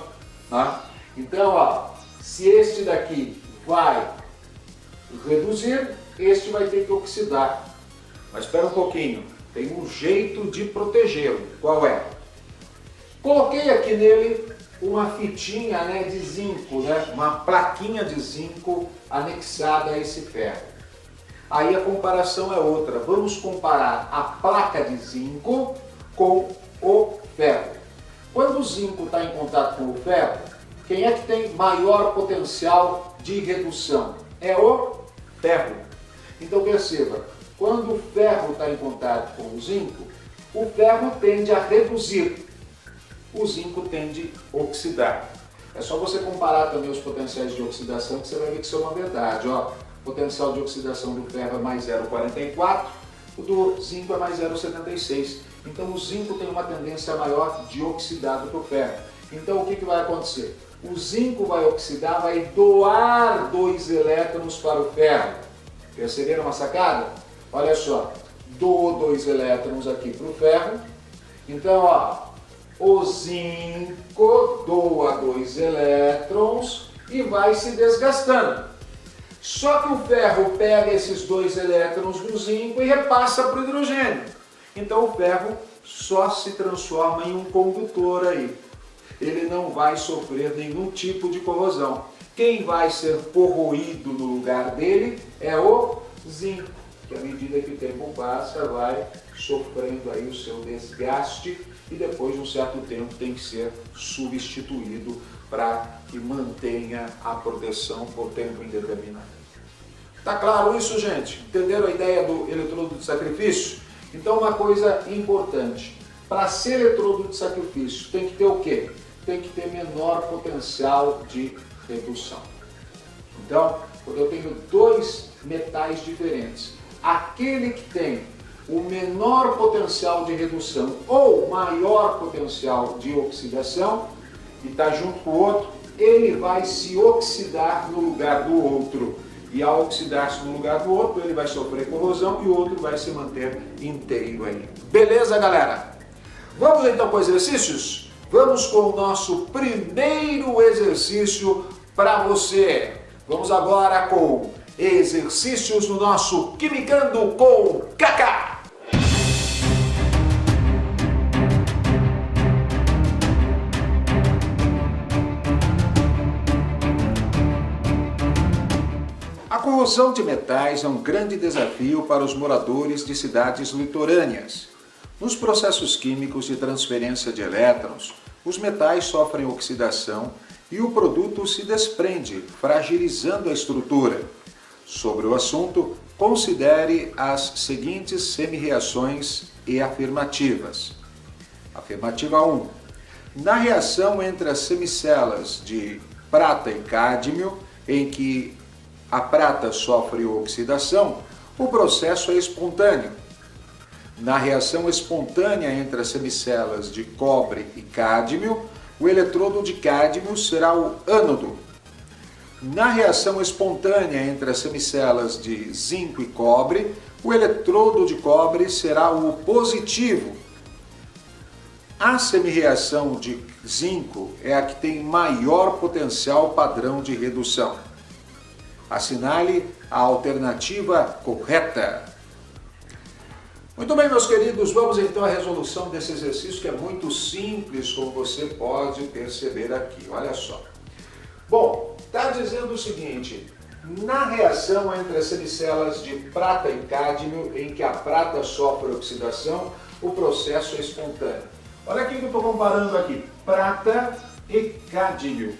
Tá? Então, ó, se este daqui vai reduzir, este vai ter que oxidar. Mas espera um pouquinho, tem um jeito de protegê-lo. Qual é? Coloquei aqui nele uma fitinha, né, de zinco, né, uma plaquinha de zinco anexada a esse ferro. Aí a comparação é outra. Vamos comparar a placa de zinco com o ferro. Quando o zinco está em contato com o ferro, quem é que tem maior potencial de redução? É o ferro. Então perceba, quando o ferro está em contato com o ferro tende a reduzir, o zinco tende a oxidar. É só você comparar também os potenciais de oxidação que você vai ver que isso é uma verdade. Ó, o potencial de oxidação do ferro é mais 0,44, o do zinco é mais 0,76. Então o zinco tem uma tendência maior de oxidar do que o ferro. Então o que vai acontecer? O zinco vai oxidar, vai doar 2 elétrons para o ferro. Perceberam a sacada? Olha só, doou 2 elétrons aqui para o ferro. Então, ó, o zinco doa 2 elétrons e vai se desgastando. Só que o ferro pega esses 2 elétrons do zinco e repassa para o hidrogênio. Então o ferro só se transforma em um condutor aí. Ele não vai sofrer nenhum tipo de corrosão. Quem vai ser corroído no lugar dele é o zinco, que à medida que o tempo passa vai sofrendo aí o seu desgaste e depois de um certo tempo tem que ser substituído para que mantenha a proteção por tempo indeterminado. Tá claro isso, gente? Entenderam a ideia do eletrodo de sacrifício? Então uma coisa importante, para ser eletrodo de sacrifício tem que ter o quê? Tem que ter menor potencial de redução. Então, quando eu tenho 2 metais diferentes, aquele que tem o menor potencial de redução ou maior potencial de oxidação, e está junto com o outro, ele vai se oxidar no lugar do outro. E ao oxidar-se no lugar do outro, ele vai sofrer corrosão e o outro vai se manter inteiro aí. Beleza, galera? Vamos então para os exercícios? Vamos com o nosso primeiro exercício para você. Vamos agora com exercícios no nosso Quimicando com Kaká. A corrosão de metais é um grande desafio para os moradores de cidades litorâneas. Nos processos químicos de transferência de elétrons, os metais sofrem oxidação e o produto se desprende, fragilizando a estrutura. Sobre o assunto, considere as seguintes semi-reações e afirmativas. Afirmativa 1. Na reação entre as semicelas de prata e cádmio, em que a prata sofre oxidação, o processo é espontâneo. Na reação espontânea entre as semicelas de cobre e cádmio, o eletrodo de cádmio será o ânodo. Na reação espontânea entre as semicelas de zinco e cobre, o eletrodo de cobre será o positivo. A semirreação de zinco é a que tem maior potencial padrão de redução. Assinale a alternativa correta. Muito bem, meus queridos, vamos então à resolução desse exercício que é muito simples, como você pode perceber aqui. Olha só. Bom, está dizendo o seguinte: na reação entre as semicelas de prata e cádmio, em que a prata sofre oxidação, o processo é espontâneo. Olha aqui que eu estou comparando aqui, prata e cádmio.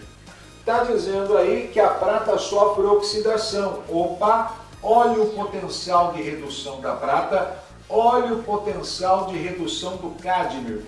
Está dizendo aí que a prata sofre oxidação. Opa, olha o potencial de redução da prata, olha o potencial de redução do cádmio.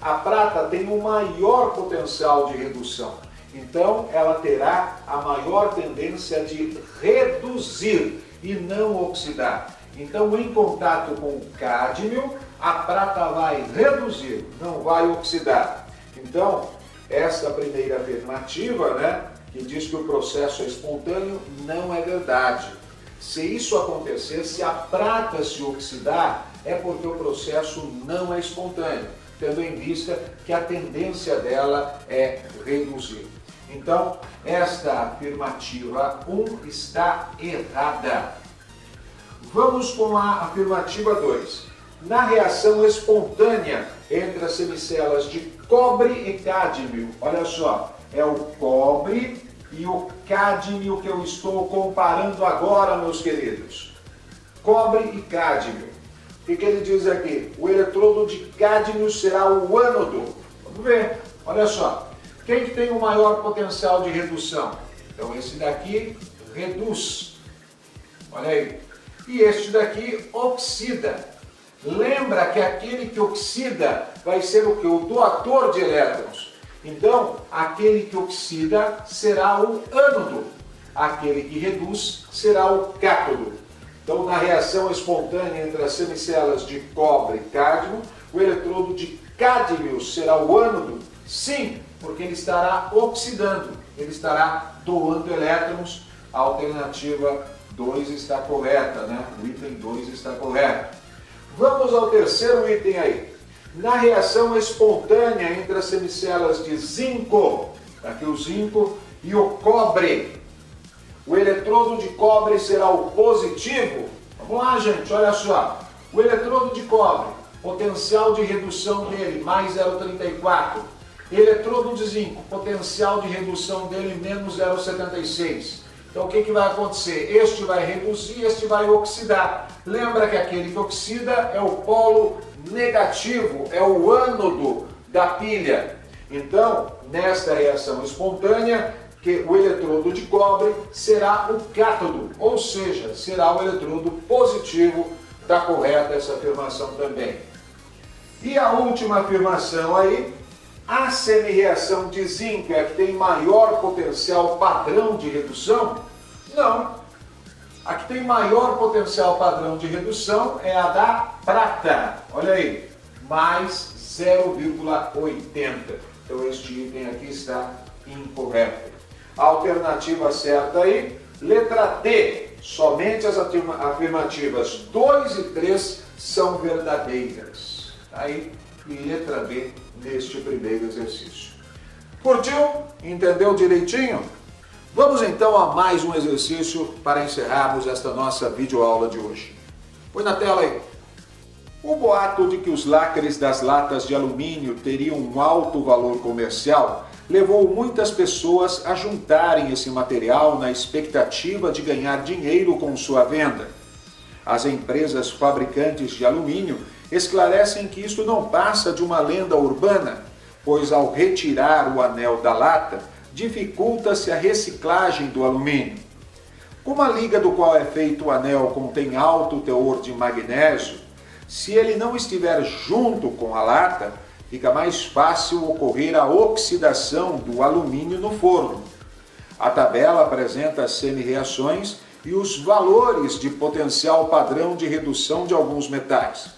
A prata tem um maior potencial de redução, então ela terá a maior tendência de reduzir e não oxidar. Então, em contato com o cádmio, a prata vai reduzir, não vai oxidar. Então, essa primeira afirmativa, que diz que o processo é espontâneo, não é verdade. Se isso acontecer, se a prata se oxidar, é porque o processo não é espontâneo, tendo em vista que a tendência dela é reduzir. Então, esta afirmativa 1 está errada. Vamos com a afirmativa 2. Na reação espontânea entre as semicelas de cobre e cádmio, olha só, é o cobre e o cádmio que eu estou comparando agora, meus queridos. Cobre e cádmio. O que ele diz aqui? O eletrodo de cádmio será o ânodo. Vamos ver, olha só. Quem que tem o maior potencial de redução? Então esse daqui reduz. Olha aí. E este daqui oxida. Lembra que aquele que oxida vai ser o que? O doador de elétrons. Então, aquele que oxida será o ânodo. Aquele que reduz será o cátodo. Então, na reação espontânea entre as semicelas de cobre e cádmio, o eletrodo de cádmio será o ânodo? Sim, porque ele estará oxidando, ele estará doando elétrons. A alternativa 2 está correta, O item 2 está correto. Vamos ao terceiro item aí. Na reação espontânea entre as semicelas de zinco, aqui o zinco, e o cobre, o eletrodo de cobre será o positivo. Vamos lá, gente, olha só. O eletrodo de cobre, potencial de redução dele, mais 0,34. Eletrodo de zinco, potencial de redução dele, menos 0,76. Então o que vai acontecer? Este vai reduzir, este vai oxidar. Lembra que aquele que oxida é o polo negativo, é o ânodo da pilha. Então, nesta reação espontânea, que o eletrodo de cobre será o cátodo, ou seja, será o eletrodo positivo. Está correta essa afirmação também. E a última afirmação aí, a semirreação de zinco é a que tem maior potencial padrão de redução? Não. A que tem maior potencial padrão de redução é a da prata. Olha aí, mais 0,80. Então este item aqui está incorreto. A alternativa certa aí Letra D, somente as afirmativas 2 e 3 são verdadeiras. Aí, letra B neste primeiro exercício. Curtiu? Entendeu direitinho? Vamos então a mais um exercício para encerrarmos esta nossa videoaula de hoje. Põe na tela aí. O boato de que os lacres das latas de alumínio teriam um alto valor comercial levou muitas pessoas a juntarem esse material na expectativa de ganhar dinheiro com sua venda. As empresas fabricantes de alumínio esclarecem que isto não passa de uma lenda urbana, pois ao retirar o anel da lata, dificulta-se a reciclagem do alumínio. Como a liga do qual é feito o anel contém alto teor de magnésio, se ele não estiver junto com a lata, fica mais fácil ocorrer a oxidação do alumínio no forno. A tabela apresenta as semi-reações e os valores de potencial padrão de redução de alguns metais.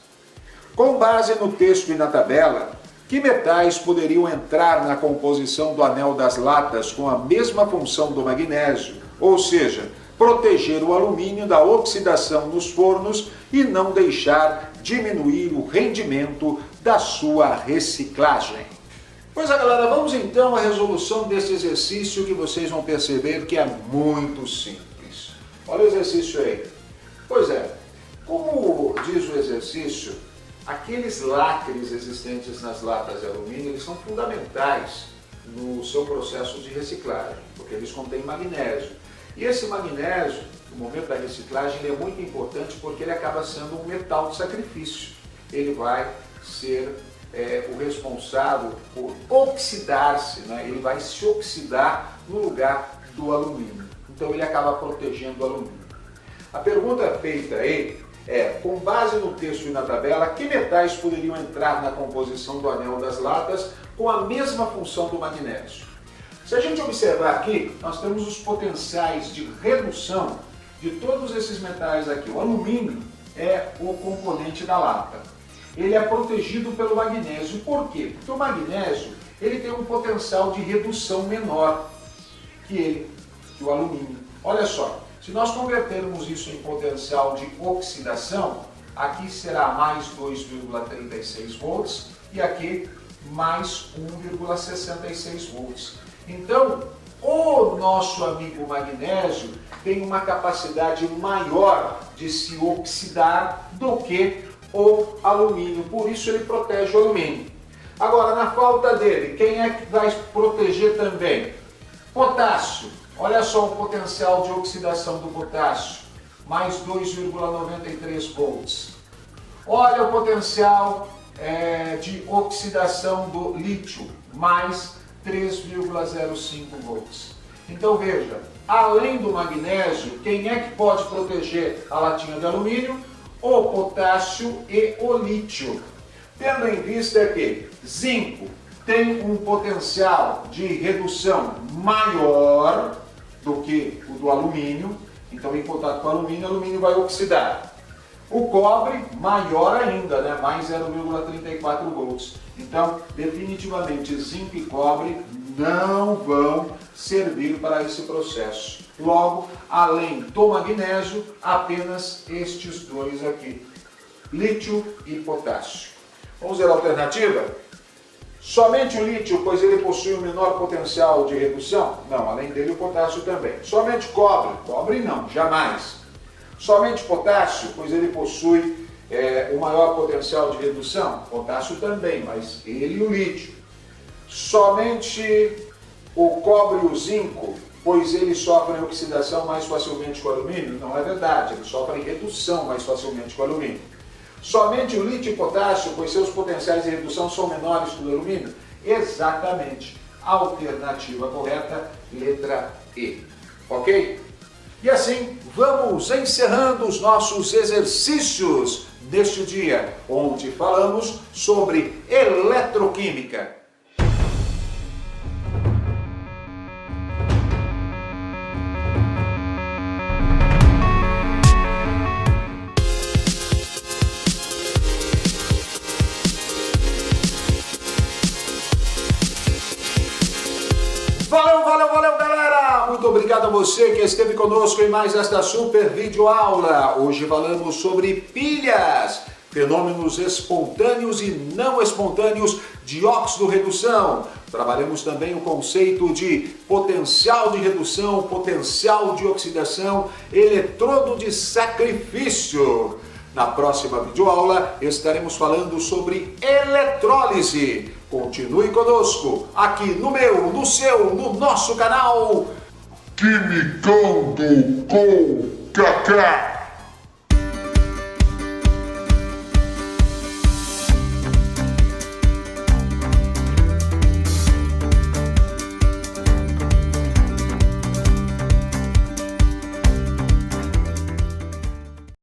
Com base no texto e na tabela, que metais poderiam entrar na composição do anel das latas com a mesma função do magnésio, ou seja, proteger o alumínio da oxidação nos fornos e não deixar diminuir o rendimento da sua reciclagem? Pois é, galera, vamos então à resolução desse exercício que vocês vão perceber que é muito simples. Olha o exercício aí. Pois é, como diz o exercício, aqueles lacres existentes nas latas de alumínio, eles são fundamentais no seu processo de reciclagem, porque eles contêm magnésio. E esse magnésio, no momento da reciclagem, ele é muito importante porque ele acaba sendo um metal de sacrifício. Ele vai ser o responsável por oxidar-se, né? Ele vai se oxidar no lugar do alumínio. Então ele acaba protegendo o alumínio. A pergunta feita aí é, com base no texto e na tabela, que metais poderiam entrar na composição do anel das latas com a mesma função do magnésio? Se a gente observar aqui, nós temos os potenciais de redução de todos esses metais aqui. O alumínio é o componente da lata. Ele é protegido pelo magnésio. Por quê? Porque o magnésio ele tem um potencial de redução menor que o alumínio. Olha só, se nós convertermos isso em potencial de oxidação, aqui será mais 2,36 volts e aqui mais 1,66 volts. Então, o nosso amigo magnésio tem uma capacidade maior de se oxidar do que o alumínio, por isso ele protege o alumínio. Agora, na falta dele, quem é que vai proteger também? Potássio. Olha só o potencial de oxidação do potássio, mais 2,93 volts. Olha o potencial de oxidação do lítio, mais 3,05 volts. Então veja, além do magnésio, quem é que pode proteger a latinha de alumínio? O potássio e o lítio. Tendo em vista que zinco tem um potencial de redução maior do que o do alumínio, então em contato com o alumínio vai oxidar. O cobre, maior ainda, né? Mais 0,34 volts. Então, definitivamente, zinco e cobre não vão servir para esse processo. Logo, além do magnésio, apenas estes dois aqui, lítio e potássio. Vamos ver a alternativa? Somente o lítio, pois ele possui o menor potencial de redução? Não, além dele o potássio também. Somente cobre? Cobre não, jamais. Somente potássio, pois ele possui o maior potencial de redução? Potássio também, mas ele e o lítio. Somente o cobre e o zinco, pois eles sofrem oxidação mais facilmente com o alumínio? Não é verdade, eles sofrem redução mais facilmente com o alumínio. Somente o lítio e potássio, pois seus potenciais de redução são menores que o do alumínio? Exatamente. Alternativa correta, letra E. Ok? E assim, vamos encerrando os nossos exercícios deste dia, onde falamos sobre eletroquímica. Valeu, galera! Muito obrigado obrigado a você que esteve conosco em mais esta super videoaula. Hoje falamos sobre pilhas, fenômenos espontâneos e não espontâneos de óxido-redução. Trabalhamos também o conceito de potencial de redução, potencial de oxidação, eletrodo de sacrifício. Na próxima videoaula estaremos falando sobre eletrólise. Continue conosco, aqui no meu, no seu, no nosso canal Quimicando com Kaká.